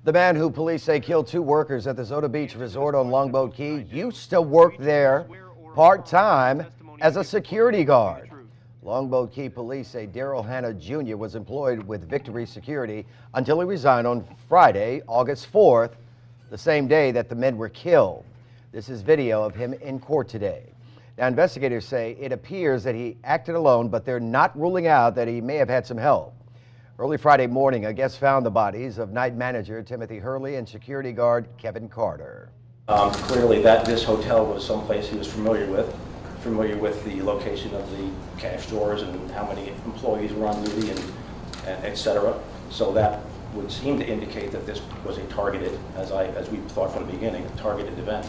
The man who police say killed two workers at the Zota Beach Resort on Longboat Key used to work there part-time as a security guard. Longboat Key police say Darryl Hanna Jr. was employed with Victory Security until he resigned on Friday, August 4th, the same day that the men were killed. This is video of him in court today. Now, investigators say it appears that he acted alone, but they're not ruling out that he may have had some help. Early Friday morning, a guest found the bodies of night manager Timothy Hurley and security guard Kevin Carter. Clearly this hotel was someplace he was familiar with the location of the cash drawers and how many employees were on duty and et cetera. So that would seem to indicate that this was a targeted, as we thought from the beginning, a targeted event.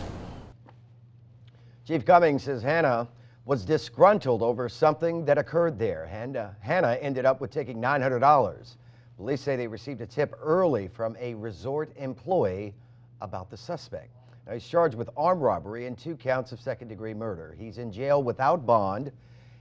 Chief Cummings says Hanna was disgruntled over something that occurred there. Hanna ended up with taking $900. Police say they received a tip early from a resort employee about the suspect. Now, he's charged with armed robbery and 2 counts of second-degree murder. He's in jail without bond.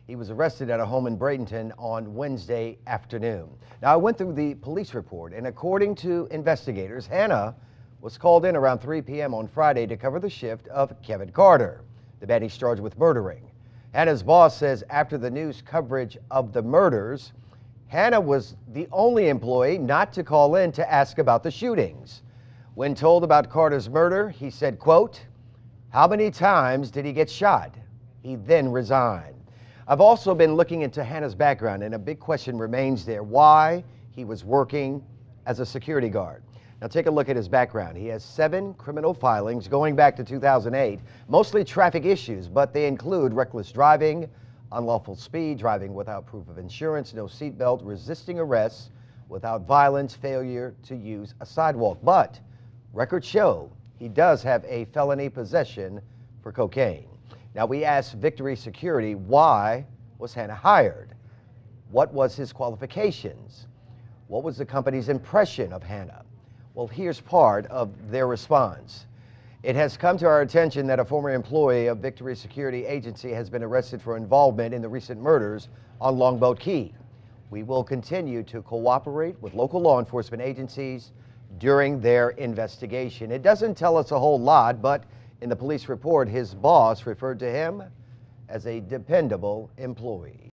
He was arrested at a home in Bradenton on Wednesday afternoon. Now, I went through the police report, and according to investigators, Hanna was called in around 3 p.m. on Friday to cover the shift of Kevin Carter, the man he's charged with murdering. Hanna's boss says after the news coverage of the murders, Hanna was the only employee not to call in to ask about the shootings. When told about Carter's murder, he said, quote, "How many times did he get shot?" He then resigned. I've also been looking into Hanna's background, and a big question remains there: why he was working as a security guard. Now take a look at his background. He has 7 criminal filings going back to 2008, mostly traffic issues, but they include reckless driving, unlawful speed, driving without proof of insurance, no seatbelt, resisting arrest without violence, failure to use a sidewalk. But records show he does have a felony possession for cocaine. Now, we asked Victory Security, why was Hanna hired? What was his qualifications? What was the company's impression of Hanna? Well, here's part of their response. It has come to our attention that a former employee of Victory Security Agency has been arrested for involvement in the recent murders on Longboat Key. We will continue to cooperate with local law enforcement agencies during their investigation. It doesn't tell us a whole lot, but in the police report, his boss referred to him as a dependable employee.